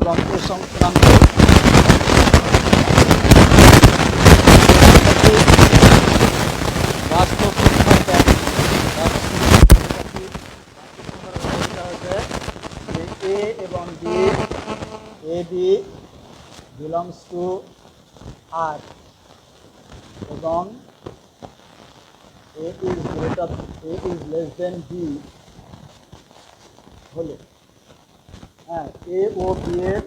এবং এ সংক্রান্ত বাস্তব সংখ্যার এ এবং B, A B belongs to R এবং A is less than B হলে হ্যাঁ এ ও বি এর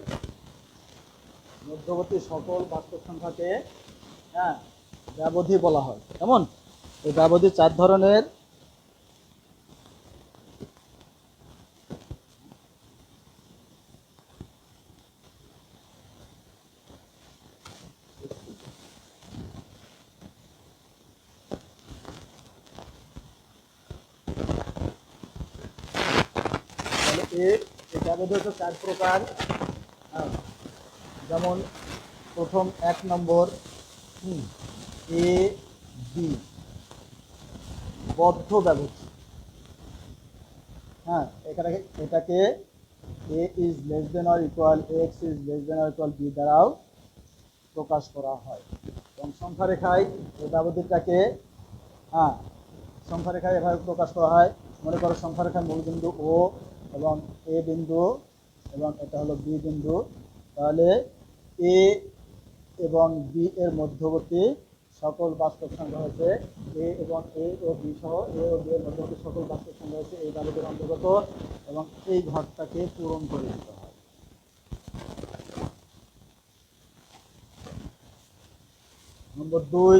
মধ্যবর্তী সকল বাস্তব সংখ্যাকে হ্যাঁ ব্যবধি বলা হয়। কেমন? এই ব্যবধি 4 ধরনের। এই ব্যবধি হচ্ছে 4 প্রকার। যেমন প্রথম 1 নম্বর এ বি বদ্ধ ব্যবধি। হ্যাঁ এটাকে A is less than or equal X is less than or equal B দ্বারাও প্রকাশ করা হয়। এবং সংখ্যা রেখায় এই ব্যবধিটাকে সংখ্যা রেখায় এভাবে প্রকাশ করা হয়। মনে করো সংখ্যা রেখার মূলবিন্দু ও এবং এ বিন্দু এবং এটা হলো বি বিন্দু। তাহলে এ এবং বি এর মধ্যবর্তী সকল বাস্তব সংখ্যা হচ্ছে এ ও বি সহ এ ও বি এর মধ্যবর্তী সকল বাস্তব সংখ্যা হচ্ছে এই ব্যবধির অন্তর্গত এবং এই ঘরটাকে পূরণ করে দিতে হয়। নম্বর 2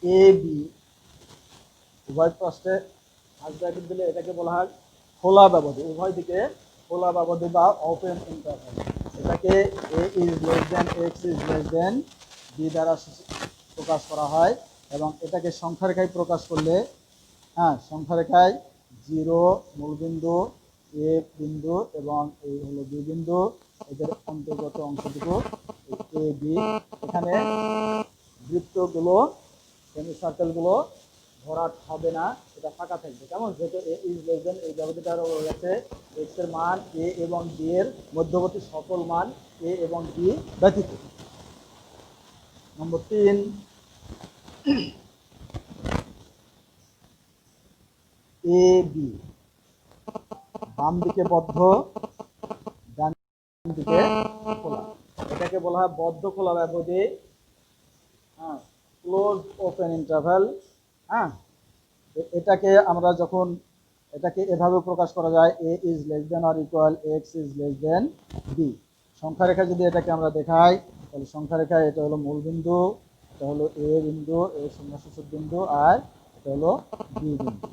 এ বি উভয় পাশে ব্র্যাকেট দিলে এটাকে বলা হয় খোলা ব্যবধি। উভয় দিকে খোলা ব্যবধি বা ওপেন ইন্টারভ্যাল। এটাকে A is less than X is less than B দ্বারা প্রকাশ করা হয়। এবং এটাকে সংখ্যা রেখায় প্রকাশ করলে সংখ্যা রেখায় 0 মূলবিন্দু এ বিন্দু এবং এই হলো বি বিন্দু, এদের অন্তর্গত অংশটুকু এ বি। এখানে বৃত্তগুলো সেমি সার্কেলগুলো ভরাট হবে না, এটা ফাঁকা থাকবে। কেমন? যেহেতু এ ইজ লেস দেন এই ব্যবধিটা রয়েছে এক্স এর মান এ এবং বি এর মধ্যবর্তী সকল মান এ এবং বি ব্যতীত। নম্বর 3 এ বি বাম দিকে বদ্ধ ডান দিকে খোলা। এটাকে বলা হয় বদ্ধ খোলা ব্যবধি, ক্লোজ ওপেন ইন্টারভ্যাল। এটাকে আমরা যখন এটাকে এভাবে প্রকাশ করা যায় A is less than or equal X is less than B. সংখ্যা রেখা যদি এটাকে আমরা দেখাই তাহলে সংখ্যা রেখায় এটা হলো মূল বিন্দু, এটা হলো এ বিন্দু, এ শূন্যসূচক বিন্দু, আর এটা হলো বি বিন্দু।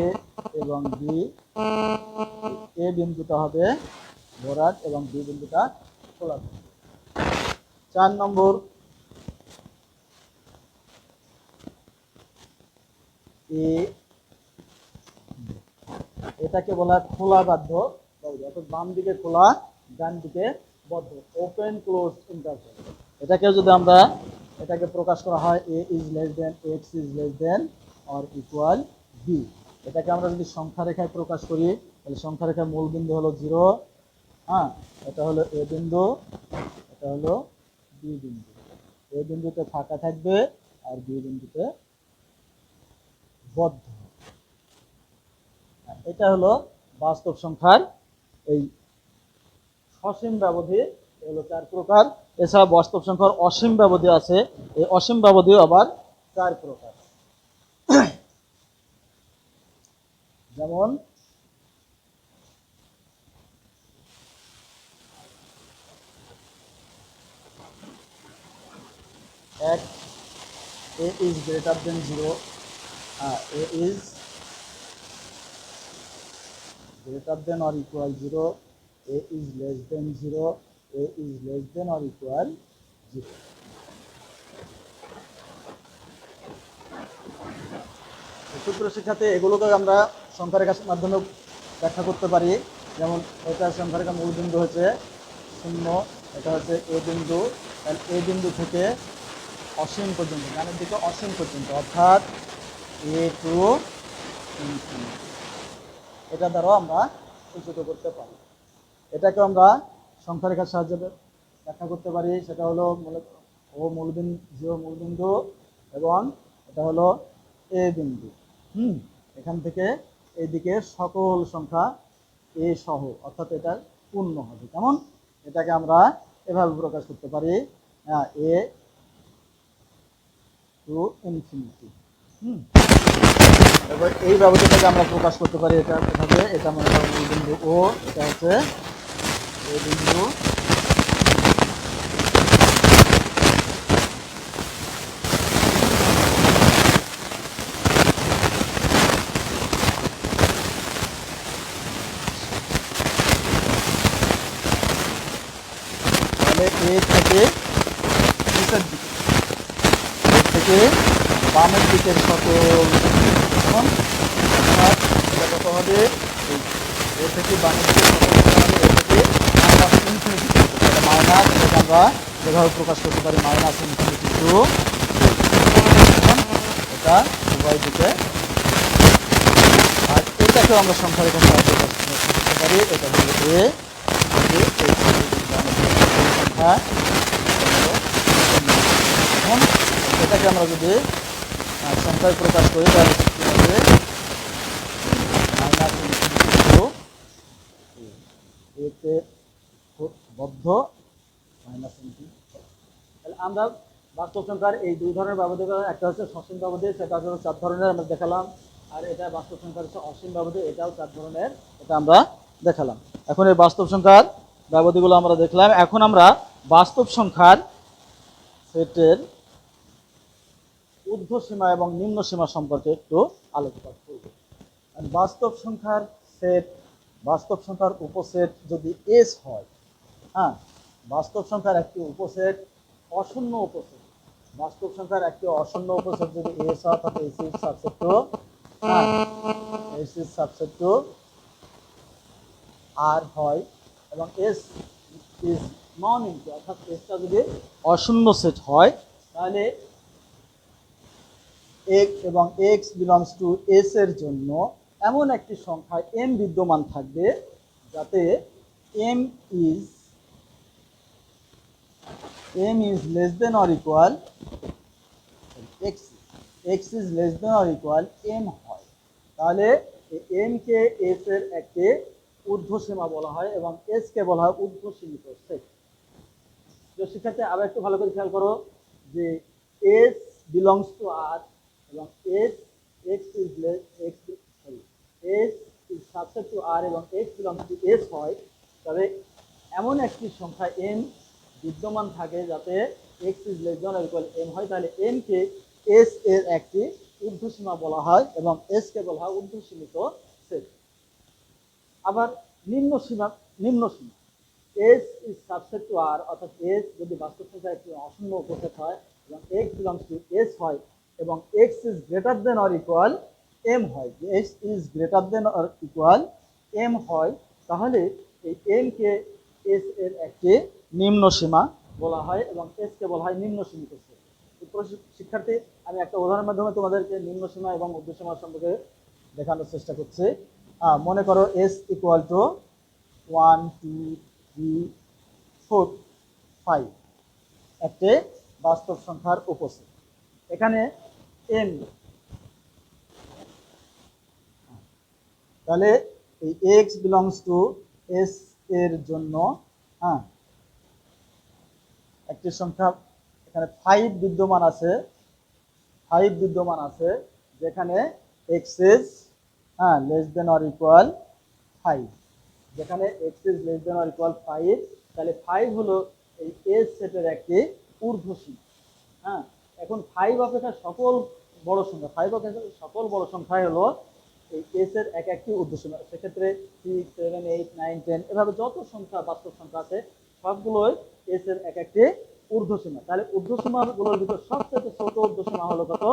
এ এবং বি, এ বিন্দুটা হবে ভরাট এবং বি বিন্দুটা খোলা। 4 নম্বর এ এটাকে বলা হয় খোলা বাধ্য, অর্থাৎ বাম দিকে খোলা ডান দিকে বদ্ধ, ওপেন ক্লোজ ইন্টারভ্যাল। এটাকে যদি আমরা এটাকে প্রকাশ করা হয় A is less than X is less than or equal B. এটাকে আমরা যদি সংখ্যা রেখায় প্রকাশ করি তাহলে সংখ্যা রেখার মূল বিন্দু হলো 0, এটা হলো এ বিন্দু, এটা হলো বি বিন্দু। এ বিন্দুতে ফাঁকা থাকবে আর বি বিন্দুতে বদ্ধ। এটা হলো বাস্তব সংখ্যার এই সসীম ব্যবধি, হলো 4 প্রকার। এছাড়া বাস্তব সংখ্যার অসীম ব্যবধি আছে, এই অসীম ব্যবধিও আবার 4 প্রকার। যেমন এক A is greater than 0, A is greater than or equal 0, a is less than 0, a is less than or equal 0. সূত্র শিক্ষাতে এগুলোকে আমরা সংখ্যা রেখার মাধ্যমে ব্যাখ্যা করতে পারি। যেমন এটা সংখ্যা রেখা মূল বিন্দু হচ্ছে 0, এটা হচ্ছে এ বিন্দু, এ বিন্দু থেকে অসীম পর্যন্ত, ডানের দিকে অসীম পর্যন্ত, অর্থাৎ এ টু ইনফিনিটি। এটা দ্বারাও আমরা সূচিত করতে পারি। এটাকে আমরা সংখ্যা রেখার সাহায্যে ব্যাখ্যা করতে পারি। সেটা হলো মূলত ও মূলবিন্দু এবং এটা হলো এ বিন্দু। এখান থেকে এইদিকে সকল সংখ্যা এ সহ, অর্থাৎ এটা পূর্ণ হবে। কেমন? এটাকে আমরা এভাবে প্রকাশ করতে পারি, এ টু ইনফিনিটি। এবার এই ব্যবধানটাকে আমরা প্রকাশ করতে পারি এটা এভাবে। এটা মনে করেন মূলবিন্দু ও, এটা হচ্ছে এ বিন্দু, তাহলে এ থেকে নিচের দিকে, এ থেকে বামের দিকের সকল, এখন এটা কত হবে? এ থেকে বামের দিকের সকল এ থেকে মাইনাস ইনফিনিটি, এটা মাইনাস, এটাকে আমরা এভাবে প্রকাশ করতে পারি মাইনাস ইনফিনিটি টু, এটা উভয় দিকে। আর এটাকেও আমরা সংখ্যা রেখার সাহায্যে করতে পারি। এটা হলো এ, সংখ্যা, এখন এটাকে আমরা যদি সংখ্যায় প্রকাশ করি তাহলে কি হবে? মাইনাস ইনফিনিটি টু, এতে বদ্ধ মাইনাস ইনফিনিটি। তাহলে আমরা বাস্তব সংখ্যার এই দুই ধরনের ব্যবধি, একটা হচ্ছে সসীম ব্যবধি, সেটা হচ্ছে 4 ধরনের আমরা দেখালাম। আর এটা বাস্তব সংখ্যার হচ্ছে অসীম ব্যবধি, এটাও 4 ধরনের, এটা আমরা দেখালাম। এখন এই বাস্তব সংখ্যার ব্যবধিগুলো আমরা দেখলাম। এখন আমরা বাস্তব সংখ্যার সেটের ঊর্ধ্বসীমা এবং নিম্ন সীমা সম্পর্কে একটু আলোচনা করব। বাস্তব সংখ্যার সেট, বাস্তব সংখ্যার উপসেট যদি এস হয়, বাস্তব সংখ্যার একটি উপসেট অশূন্য উপসেট, বাস্তব সংখ্যার একটি অশূন্য উপসেট যদি এস হয়, অর্থাৎ S is subset to, S is subset to R হয়, এবং এস ইজ নন ইনটু, অর্থাৎ এসটা যদি অশূন্য সেট হয়, তাহলে এক্স এবং এক্স বিলংস টু এস এর জন্য এমন একটি সংখ্যা এম বিদ্যমান থাকবে যাতে M is less than or equal X is less than or equal M হয়। তাহলে এম কে এস এর একটি ঊর্ধ্বসীমা বলা হয় এবং এস কে বলা হয় ঊর্ধ্বসীমিত সেট। শিক্ষার্থী আবার একটু ভালো করে খেয়াল করো যে এস বিলংস টু আর এবং S X is subset to R এবং এক্স বিলংস টু এস হয়, তবে এমন একটি সংখ্যা এম বিদ্যমান থাকে যাতে X is less than or equal M হয়। তাহলে এম কে এস এর একটি ঊর্ধ্বসীমা বলা হয় এবং এস কে বলা হয় ঊর্ধ্বসীমিত সেট। আবার নিম্ন সীমা এস ইজ সাবসেট টু আর, অর্থাৎ এস যদি বাস্তব সংখ্যা একটি অশূন্য উপসেট হয় এবং এক্স বিলংস টু এস হয় এবং X is greater than or equal M হয়, X is greater than or equal M হয়, তাহলে এই এম কে এস এর একটি নিম্ন সীমা বলা হয় এবং এস কে বলা হয় নিম্ন সীমিত সেট। শিক্ষার্থী, আমি একটা উদাহরণের মাধ্যমে তোমাদেরকে নিম্ন সীমা এবং ঊর্ধ্বসীমা সম্পর্কে দেখানোর চেষ্টা করছি। মনে করো এস ইকুয়াল টু 1 2 3 4 5 একটি বাস্তব সংখ্যার উপসেট। এখানে এম, তাহলে এই এক্স বিলংস টু এস এর জন্য একটি সংখ্যা এখানে 5 বিদ্যমান আছে, যেখানে x is less than or equal 5, যেখানে x is less than or equal 5, তাহলে 5 হলো এই এস সেটের একটি ঊর্ধ্বসীমা। এখন 5 অপেক্ষা সকল বড় সংখ্যা, 5 অপেক্ষা সকল বড় সংখ্যা হলো এই এস এর এক একটি ঊর্ধ্বসীমা। সেক্ষেত্রে 6 7 8 9 10 এভাবে যত সংখ্যা বাস্তব সংখ্যা আছে সবগুলোই এস এর এক একটি ঊর্ধ্বসীমা। তাহলে ঊর্ধ্বসীমাগুলোর ভিতর সবচেয়ে ছোট ঊর্ধ্বসীমা হলো কত?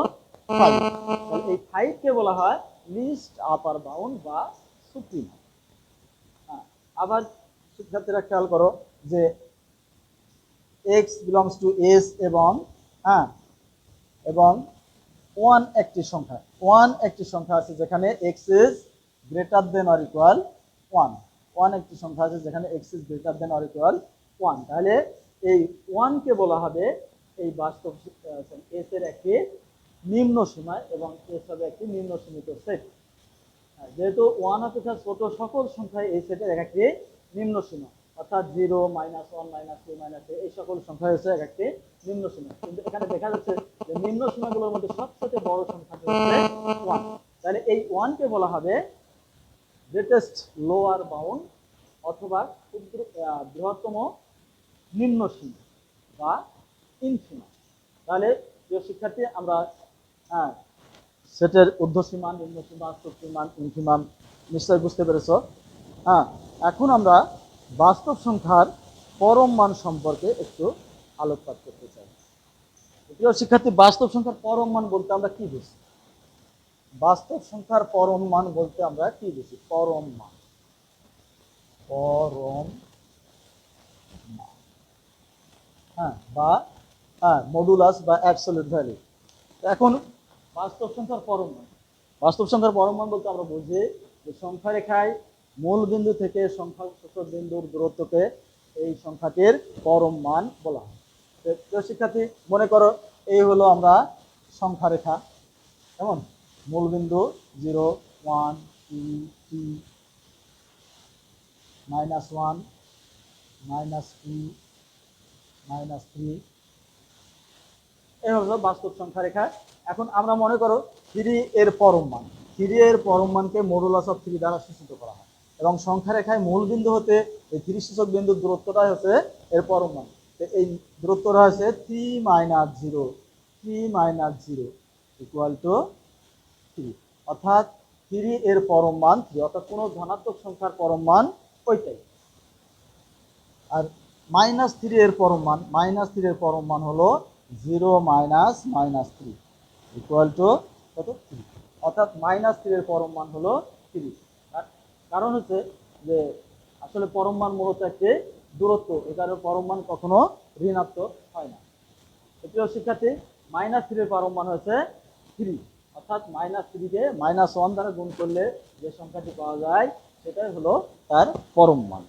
5। তাহলে এই 5 কে বলা হয় লিস্ট আপার বাউন্ড বা সুপ্রিম। আবার শিক্ষার্থীরা খেয়াল করো যে এক্স বিলংস টু এস এবং 1 একটি সংখ্যা আছে যেখানে x is greater than or equal 1। One একটি সংখ্যা আছে যেখানে x is greater than or equal one, তাহলে এই ওয়ানকে বলা হবে এই বাস্তব এস এর একটি নিম্ন সীমা এবং এস হবে একটি নিম্ন সীমিত সেট। যেহেতু ওয়ান অপেক্ষা ছোট সকল সংখ্যায় এই সেটের এক একটি নিম্ন সীমা, অর্থাৎ 0, -1, -2, -3 এই সকল সংখ্যা হচ্ছে এক একটি নিম্ন সীমা। কিন্তু এখানে দেখা যাচ্ছে যে নিম্ন সীমাগুলোর মধ্যে সবচেয়ে বড় সংখ্যাটি হচ্ছে 1, তাহলে এই 1 কে বলা হবে গ্রেটেস্ট লোয়ার বাউন্ড অথবা বৃহত্তম নিম্ন সীমা বা ইনফিমা। তাহলে প্রিয় শিক্ষার্থী, আমরা সেটের ঊর্ধ্বসীমা, নিম্নসীমা, স্থূলসীমা, ইনফিমাম নিশ্চয় বুঝতে পেরেছো। এখন আমরা বাস্তব সংখ্যার পরম মান সম্পর্কে একটু আলোকপাত করতে চাই। প্রিয় শিক্ষার্থী, বাস্তব সংখ্যার পরম মান বলতে আমরা কি বুঝি? বাস্তব সংখ্যার পরম মান বলতে আমরা কি বুঝি? পরম মান, পরম মান, বা মডুলাস বা অ্যাবসলিউট ভ্যালু। এখন বাস্তব সংখ্যার পরম মান, বাস্তব সংখ্যার পরম মান বলতে আমরা বুঝি যে সংখ্যা রেখায় মূল বিন্দু থেকে সংখ্যা সূচক বিন্দুর দূরত্বকে এই সংখ্যাটির পরম মান বলা হয়। প্রিয় শিক্ষার্থী, মনে করো এই হলো আমরা সংখ্যা রেখা, কেমন? মূল বিন্দু 0, 1, 2, 3, -1, -2, -3, এই হলো বাস্তব সংখ্যা রেখা। এখন আমরা মনে করো 3 এর পরম মান, 3 এর পরম মানকে মডুলাস অফ 3 দ্বারা সূচিত করা হয় এবং সংখ্যা রেখায় মূল বিন্দু হতে এই 3 সূচক বিন্দুর দূরত্বটাই হচ্ছে এর পরম মান। এই দূরত্বটা হচ্ছে 3 - 0, 3 - 0 = 3, অর্থাৎ 3 এর পরম মান 3, অর্থাৎ কোনো ধনাত্মক সংখ্যার পরম মান ওইটাই। আর -3 এর পরম মান, -3 এর পরম মান হলো 0 - -3 কত? 3, অর্থাৎ -3 এর পরম মান হলো 3। কারণ হচ্ছে যে আসলে পরম মান মূলত একটি দূরত্ব, এই কারণে পরম মান কখনো ঋণাত্মক হয় না। প্রিয় শিক্ষার্থী, -3 এর পরম মান হচ্ছে 3, অর্থাৎ -3 কে -1 দ্বারা গুণ করলে যে সংখ্যাটি পাওয়া যায় সেটাই হলো তার পরম মান।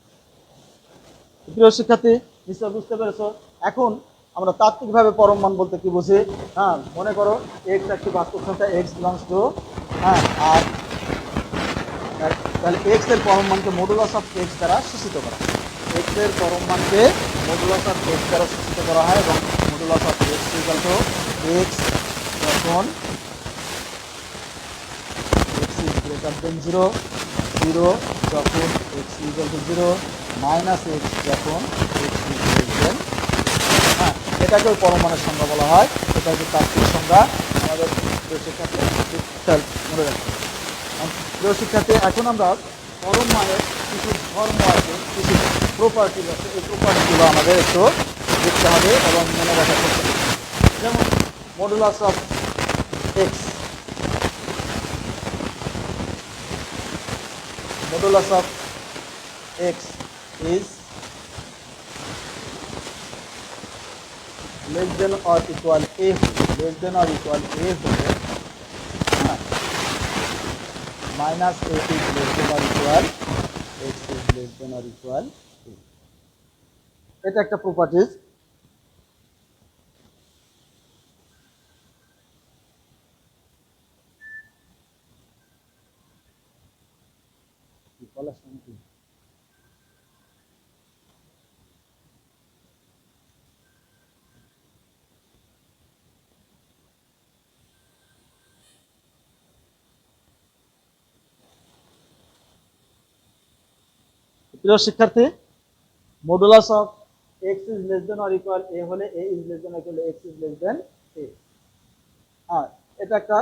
প্রিয় শিক্ষার্থী, নিশ্চয় বুঝতে পেরেছো। এখন আমরা তাত্ত্বিকভাবে পরম মান বলতে কি বুঝি? মনে করো এক্স একটি বাস্তব সংখ্যা, এক্স বিলংস টু আর তাহলে এক্স এর পরম মানকে মডুলাস অফ এক্স দ্বারা সূচিত করা হয়। এক্স এর পরম মানকে মডুলাস অফ এক্স দ্বারা সূচিত করা হয় এবং modulus of x equal to x যখন এক্স ইজ গ্রেটার দেন 0, 0 যখন এক্স ইকুয়াল টু 0, -x যখন এক্স ইজ লেস দেন, এটাকে পরম মানের সংজ্ঞা বলা হয়। এটা হচ্ছে তাত্ত্বিক সংজ্ঞা, আমাদের প্রিয় শিক্ষার্থী মনে রাখবে। প্রিয় শিক্ষার্থী, এখন আমরা পরম মানের কিছু ধর্ম আছে, কিছু প্রপার্টিজ আছে, এই প্রপার্টিগুলো আমাদের একটু দেখতে হবে এবং মনে রাখার চেষ্টা করতে হবে। যেমন modulus of x, modulus of X is less than or equal a, less than or equal a হলে minus a is less than or equal x is less than or equal a, এটা একটা properties. প্রিয় শিক্ষার্থী, modulus of X is less than or equal A হলে A is less than or equal X is less than A. এটা একটা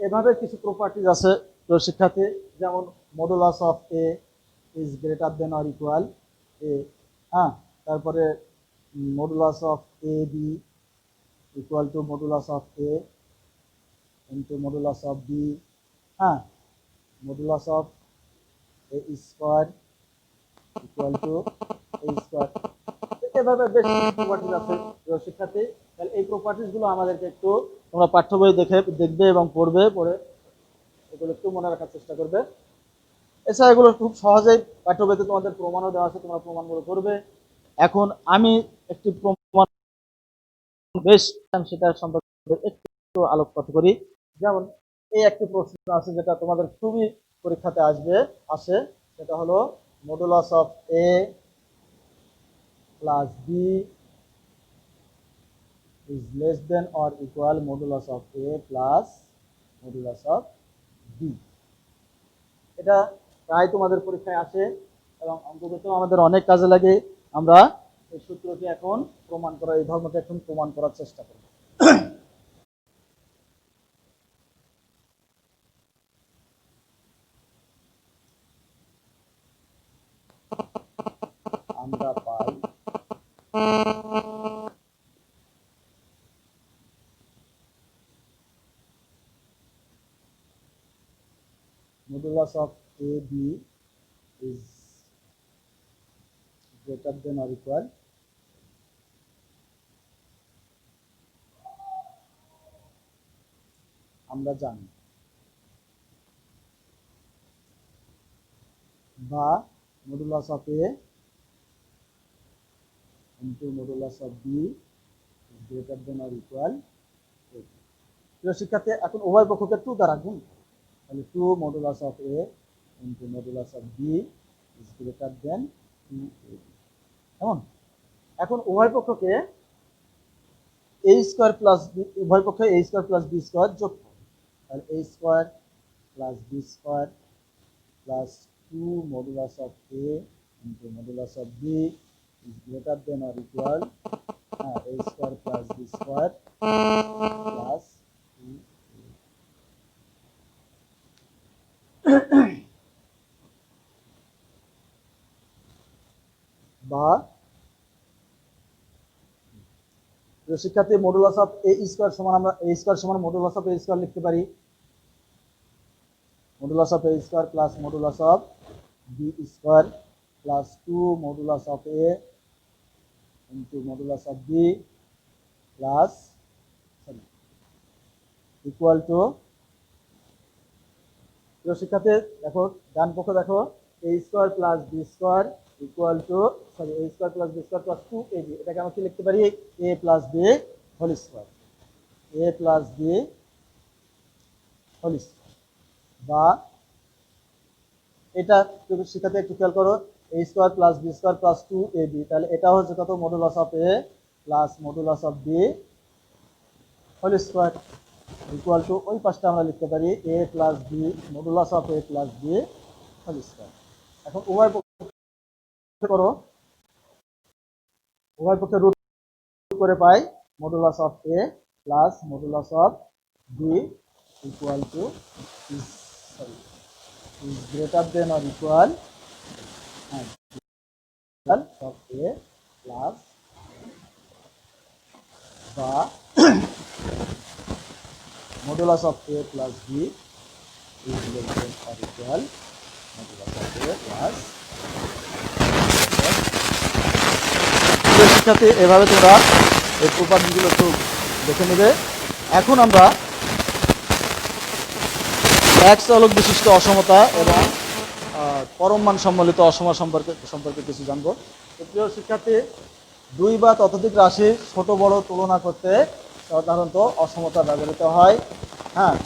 এভাবে কিছু properties আছে প্রিয় শিক্ষার্থী, যেমন modulus of A is greater than or equal A, তারপরে modulus of A B equal to modulus of A into modulus of B, modulus of A square equal to A square. এভাবে বেশ কিছু properties আছে প্রিয় শিক্ষার্থী। তাহলে এই প্রপার্টিজগুলো আমাদেরকে একটু তোমরা পাঠ্য বই দেখবে এবং পড়বে, পড়ে এগুলো একটু মনে রাখার চেষ্টা করবে। এছাড়া এগুলো খুব সহজেই পাঠ্য বইতে তোমাদের প্রমাণও দেওয়া আছে, তোমরা প্রমাণগুলো করবে। এখন আমি একটি প্রমাণ বেশ সেটা সম্পর্কে একটু আলোকপাত করি। যেমন এই একটি প্রশ্ন আছে যেটা তোমাদের খুবই পরীক্ষাতে আসে, সেটা হলো modulus of A plus B is less than or equal modulus of a plus modulus of b। এটা প্রায় তোমাদের পরীক্ষায় আসে এবং অঙ্কগণিতেও আমাদের অনেক কাজে লাগে। আমরা এই সূত্রটি এখন প্রমাণ করা, এই ধর্মকে এখন প্রমাণ করার চেষ্টা করব। আমরা পাই modulus of AB is greater than or equal আমরা জানি, বা modulus of A into modulus of B is greater than or equal A। প্রিয় শিক্ষার্থী, এখন উভয় পক্ষকে 2 দ্বারা গুণ, তাহলে 2 modulus of A into modulus of B is greater than 2A। কেমন? এখন উভয় পক্ষকে a স্কয়ার প্লাস b, উভয় পক্ষে a square plus b square যোগ করো, তাহলে a square plus b square plus 2 modulus of a into modulus of b is greater than or equal a square plus b square plus 2 বা শিক্ষার্থী modulus of a square সমান, আমরা a square সমান modulus of a square লিখতে পারি, modulus of a square plus modulus of b square plus 2 modulus of a into modulus of b plus equal to, প্রিয় শিক্ষার্থী দেখো ডান পক্ষে দেখো a square plus b square equal to a square plus b square plus 2ab, এটাকে আমরা কি লিখতে পারি a plus b whole square, a plus b whole square. বা এটা শিক্ষার্থী একটু খেয়াল করো, a square plus b square plus 2ab, তাহলে এটা হচ্ছে কত modulus of a plus modulus of b whole square equal to, ওই পাশটা আমরা লিখতে পারি a plus b modulus of a plus b whole square. এখন উভয় পক্ষে করো, উভয় পক্ষে রুট করে পাই modulus of a plus modulus of b equal to is greater than or equal of a plus বা modulus of a plus b is less than or equal modulus of a plus। শিক্ষার্থী এভাবে তোমরা এই প্রপার্টিগুলো একটু দেখে নেবে। এখন আমরা এক চলক বিশিষ্ট অসমতা এবং পরম মান সম্বলিত অসমতা সম্পর্কে কিছু জানবো। প্রিয় শিক্ষার্থী, দুই বা ততোধিক রাশি ছোট বড় তুলনা করতে সাধারণত অসমতা ব্যবহৃত হয়। হ্যাঁ,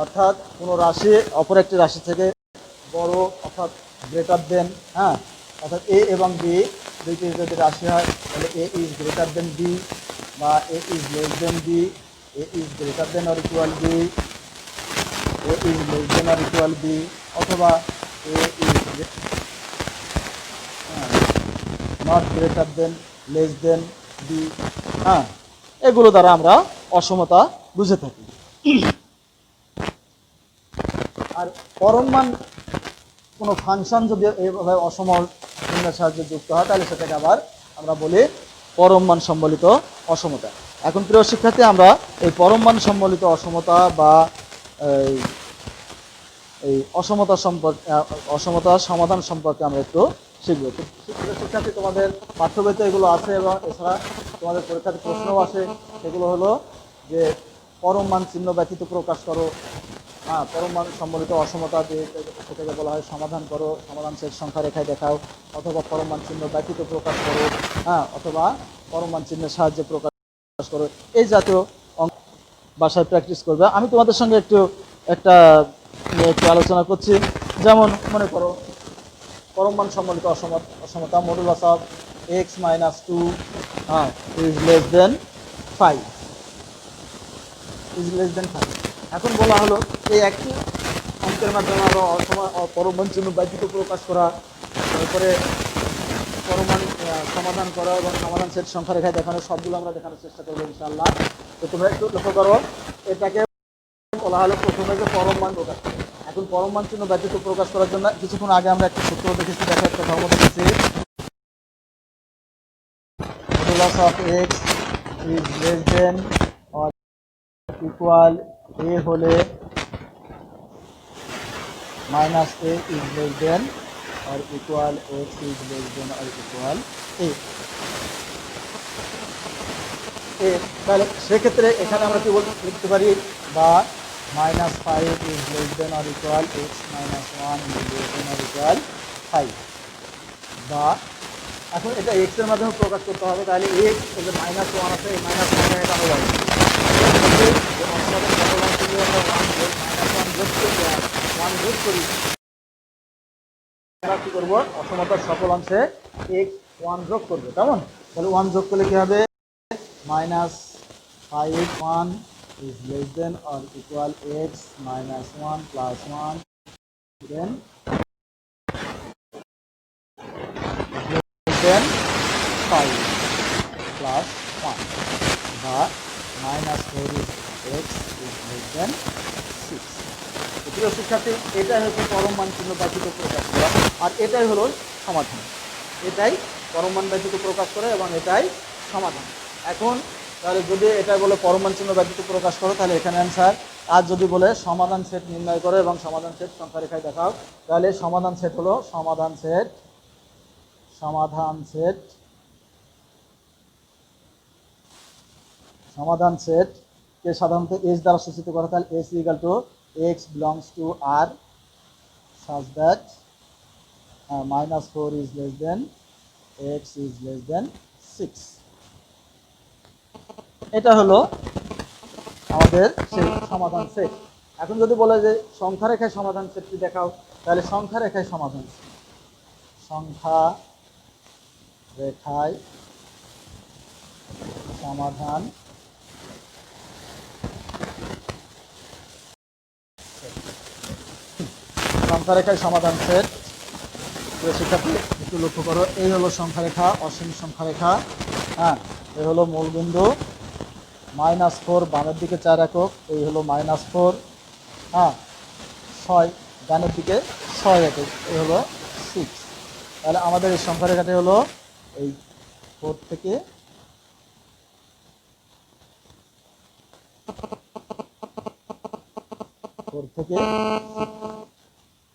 অর্থাৎ কোনো রাশি অপর একটি রাশি থেকে বড় অর্থাৎ গ্রেটার দেন, হ্যাঁ, অর্থাৎ এ এবং বি দুইটি যদি রাশি হয় তাহলে A is greater than B, বা A is less than B, A is greater than or equal B, A is less than or equal B, অথবা A is not greater than less than B. হ্যাঁ, এগুলো দ্বারা আমরা অসমতা বুঝে থাকি। আর পরম মান কোনো ফাংশন যদি এইভাবে অসম চিহ্নের সাহায্যে যুক্ত হয় তাহলে সেটাকে আবার আমরা বলি পরম মান সম্বলিত অসমতা। এখন প্রিয় শিক্ষার্থী, আমরা এই পরম মান সম্বলিত অসমতা বা এই অসমতা সম্পর্কে অসমতার সমাধান সম্পর্কে আমরা একটু শিখবো। তো শিক্ষার্থী, তোমাদের পাঠ্যবইতে এগুলো আছে এবং এছাড়া তোমাদের পরীক্ষাতে প্রশ্নও আসে। সেগুলো হলো যে পরম মান চিহ্ন ব্যতীত প্রকাশ করো, হ্যাঁ, পরম মান সম্বলিত অসমতা দিয়ে সেটাকে বলা হয় সমাধান করো, সমাধান সেট সংখ্যা রেখায় দেখাও, অথবা পরম মান চিহ্ন ব্যতীত প্রকাশ করো, হ্যাঁ, অথবা পরম মান চিহ্নের সাহায্যে প্রকাশ করো। এই জাতীয় বাসায় প্র্যাকটিস করবে। আমি তোমাদের সঙ্গে একটা একটু আলোচনা করছি। যেমন মনে করো পরম মান সম্বলিত অসমতা modulus of x minus 2 is less then 5 is less দেন 5। এখন বলা হলো এই একটি অঙ্কের মাধ্যমে আরো পরম মান চিহ্ন ব্যতীত প্রকাশ করা, তারপরে পরমাণ সমাধান করা এবং সমাধান সেট সংখ্যা রেখায় দেখানো, সবগুলো আমরা দেখানোর চেষ্টা করবো ইনশাআল্লাহ। তো তোমরা একটু লক্ষ্য করো, এটাকে বলা হলো প্রথমে যে পরম মান প্রকাশ করে। এখন পরম মান চিহ্ন ব্যতীত প্রকাশ করার জন্য কিছুক্ষণ আগে আমরা একটা সূত্র দেখেছি, দেখো একটা ধর্ম দেখেছি, modulus of X is less than or equal A হলে minus A is less than or equal X is less than or equal A. তাহলে সেক্ষেত্রে এখানে আমরা কি লিখতে পারি, বা minus 5 is less than or equal X minus 1 is less than or equal 5। বা এখন এটা এক্স এর মাধ্যমে প্রকাশ করতে হবে, তাহলে এক্স এই যে মাইনাস 1 আছে, এই মাইনাস 1 এটা হয়ে যাবে। আমরা কি করবো, অসমতার সকল অংশে এক্স 1 যোগ করবো, কেমন? তাহলে 1 যোগ করলে কি হবে, minus 5 1 is less than or equal x minus 1 plus 1 then less than 5 plus 1 বা minus 4 is x is less than 6। প্রিয় শিক্ষার্থী, এটাই হচ্ছে পরম মান চিহ্ন ব্যতীত প্রকাশ করা, আর এটাই হলো সমাধান। এটাই পরম মান ব্যতীত প্রকাশ করে এবং এটাই সমাধান। এখন তাহলে যদি এটা বলে পরম মান চিহ্ন ব্যতীত প্রকাশ করো, তাহলে এখানে অ্যান্সার। আর যদি বলে সমাধান সেট নির্ণয় করো এবং সমাধান সেট সংখ্যা রেখায় দেখাও, তাহলে সমাধান সেট হলো সমাধান সেট কে সাধারণত এস দ্বারা সূচিত করা, তাহলে S equal to X belongs to R such that minus 4 is less than x is less than 6। এটা হলো আমাদের সেই সমাধান সেট। এখন যদি বলে যে সংখ্যা রেখায় সমাধান সেটটি দেখাও, তাহলে সংখ্যা রেখায় সমাধান সেট। শিক্ষার্থী একটু লক্ষ্য করো, এই হলো সংখ্যা রেখা, অসীম সংখ্যা রেখা, হ্যাঁ, এই হলো মূলবিন্দু, -4 বামের দিকে 4 একক, এই হলো -4, হ্যাঁ, 6 ডানের দিকে 6 একক, এই হলো 6। তাহলে আমাদের এই সংখ্যা রেখাটি হলো এই 4 থেকে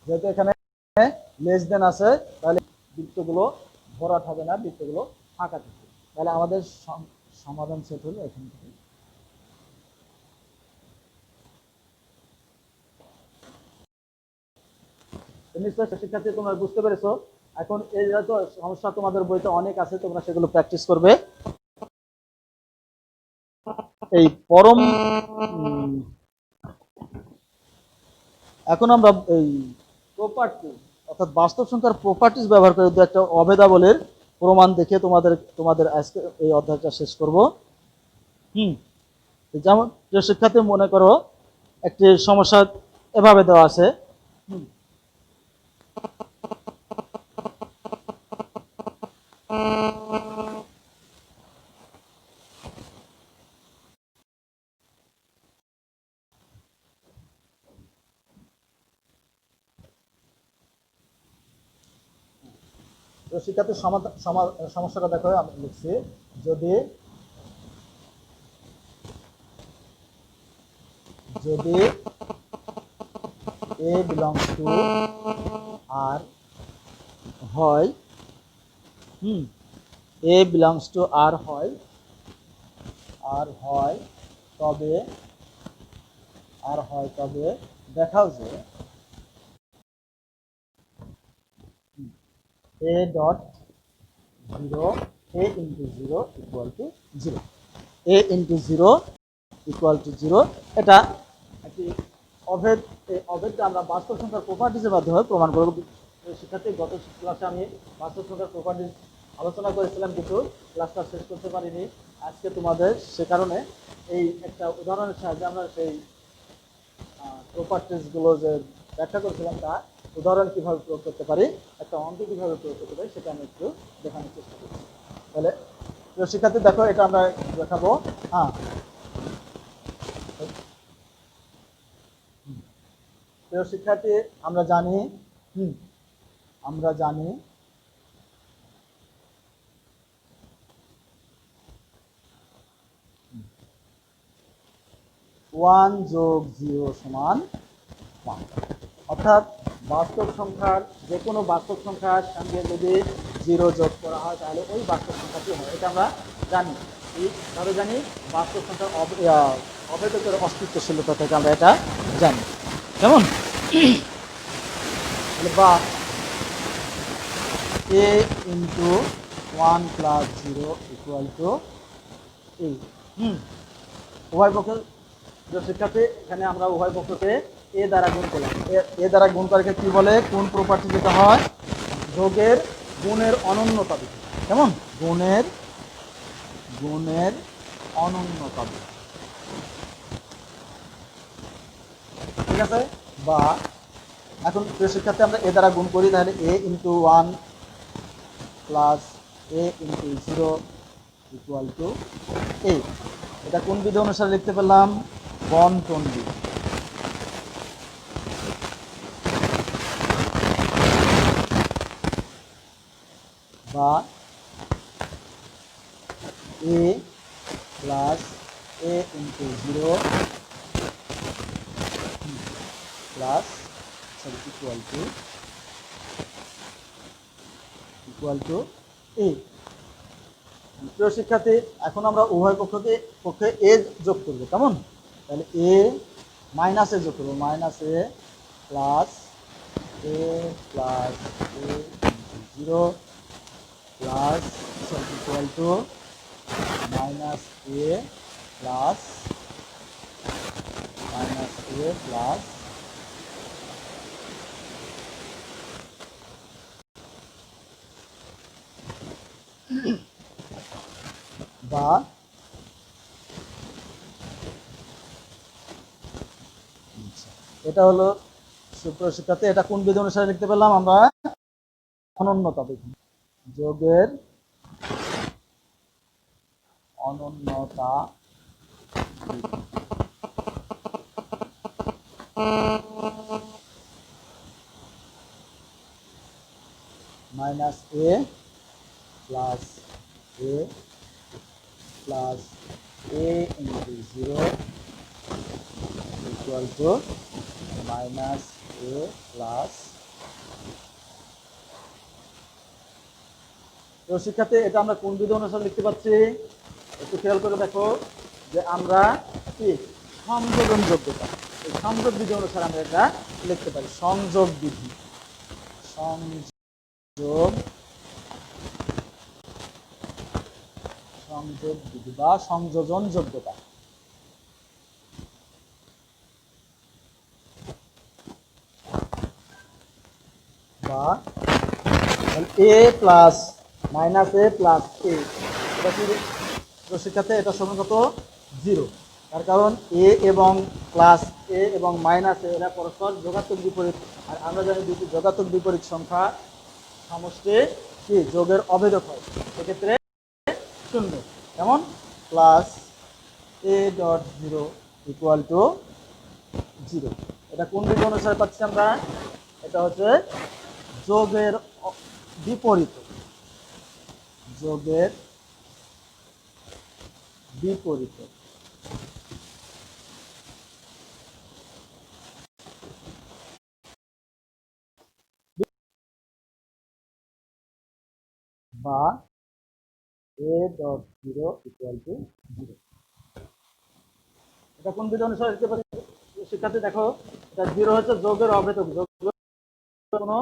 যেহেতু এখানে লেস দেন আছে, তাহলে বৃত্তগুলো ভরাট হবে না, বৃত্তগুলো ফাঁকা থাকে। তাহলে আমাদের সমাধান সেট হলো এখান থেকে। নিশ্চয় শিক্ষার্থী তোমরা বুঝতে পেরেছো। এখন এই তো সমস্যা তোমাদের বইতে অনেক আছে, তোমরা সেগুলো প্র্যাকটিস করবে। এই পরম এখন আমরা এই প্রপার্টি অর্থাৎ বাস্তব সংখ্যার প্রপার্টিজ ব্যবহার করে দু একটা অভেদাবলের প্রমাণ দেখে তোমাদের আজকে এই অধ্যায়টা শেষ করব। যেমন যে শিক্ষার্থী মনে করো একটি সমস্যা এভাবে দেওয়া আছে, শিক্ষার্থীর সমস্যাটা দেখো, আমি লিখছি যদি এ বিলংস টু আর হয় এ বিলংস টু আর হয় তবে দেখাও যে A dot zero A into zero equal to zero A into zero equal to zero. এটা একটি অভেদ। এই অভেদটা আমরা বাস্তব সংখ্যার প্রপার্টিজের মাধ্যমে প্রমাণ করব। শিক্ষার্থী, গত ক্লাসে আমি বাস্তব সংখ্যার প্রপার্টিজ আলোচনা করেছিলাম, কিন্তু ক্লাসটা শেষ করতে পারিনি আজকে তোমাদের। সে কারণে এই একটা উদাহরণের সাহায্যে আমরা সেই প্রপার্টিজগুলো যে ব্যাখ্যা করেছিলাম তা উদাহরণ কীভাবে প্রয়োগ করতে পারি, একটা অঙ্ক কীভাবে প্রয়োগ করতে পারি, সেটা আমি একটু দেখানোর চেষ্টা করছি। তাহলে প্রিয় শিক্ষার্থী দেখো, এটা আমরা দেখাবো। প্রিয় শিক্ষার্থী, আমরা জানি আমরা জানি 1 যোগ 0 সমান 1। অর্থাৎ বাস্তব সংখ্যার যে কোনো বাস্তব সংখ্যার সঙ্গে যদি 0 যোগ করা হয় তাহলে ওই বাস্তব সংখ্যাটি হয়। এটা আমরা জানি। তাহলে জানি বাস্তব সংখ্যার অভেদকের অস্তিত্বশীলতা থেকে আমরা এটা জানি। কেমন? বা a into 1 plus 0 equal to a। উভয় পক্ষে শিক্ষার্থী, এখানে আমরা উভয় পক্ষকে এ দ্বারা গুণ করলাম। এ দ্বারা গুণ করাকে কি বলে? কোন প্রপার্টি যেটা হয়? যোগের গুণের অনন্যতা বৃদ্ধি। কেমন? গুণের অনন্যতা বৃদ্ধি। ঠিক আছে? বা এখন প্রিয় শিক্ষার্থী, আমরা এ দ্বারা গুণ করি, তাহলে a into 1 plus a into 0 equal to a। এটা কোন বিধি অনুসারে লিখতে পেলাম? বন্টন বিধি। বা a plus a into 0 plus equal to a। প্রিয় শিক্ষার্থী, এখন আমরা উভয় পক্ষে এ যোগ করবো। কেমন? তাহলে এ মাইনাস এ যোগ করবো। Minus A plus A plus A zero plus equal to minus A plus বা এটা হলো সুপ্রিয় শিক্ষার্থী, এটা কোন বিধি অনুসারে লিখতে পেলাম আমরা? অনন্যতা বিধি। যোগের অনন্যতা minus A plus A plus A into 0 equal to minus A plus. তো শিক্ষার্থী, এটা আমরা কোন বিধি অনুসারে লিখতে পাচ্ছি? একটু খেয়াল করে দেখো যে আমরা কি সংযোজন যোগ্যতা, এই সংযোগ বিধি অনুসারে আমরা এটা লিখতে পারি। সংযোগ বিধি বা সংযোজন যোগ্যতা। বা এ প্লাস মাইনাস এ প্লাস এ, এটা কি শিক্ষার্থী? এটা সমান কত? 0। তার কারণ এ এবং প্লাস এ এবং মাইনাস এ এরা পরস্পর যোগাত্মক বিপরীত। আর আমরা জানি দুটি যোগাত্মক বিপরীত সংখ্যা সমষ্টি কি যোগের অভেদক হয়, সেক্ষেত্রে 0। যেমন plus A dot 0 equal two 0। এটা কোন বিধি অনুসারে পাচ্ছি আমরা? এটা হচ্ছে যোগের বিপরীত। বা A dot zero equal to zero. এটা কোন বিধি অনুসারে লিখতে পারি? শিক্ষার্থী দেখো, এটা জিরো হচ্ছে যোগের অভেদক, যোগ কোনো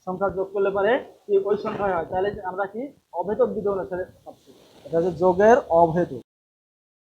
সংখ্যা যোগ করলে পারে কি ওই সংখ্যা হয়, তাহলে আমরা কি অভেদক বিধি অনুসারে পাচ্ছি। এটা হচ্ছে যোগের অভেদক।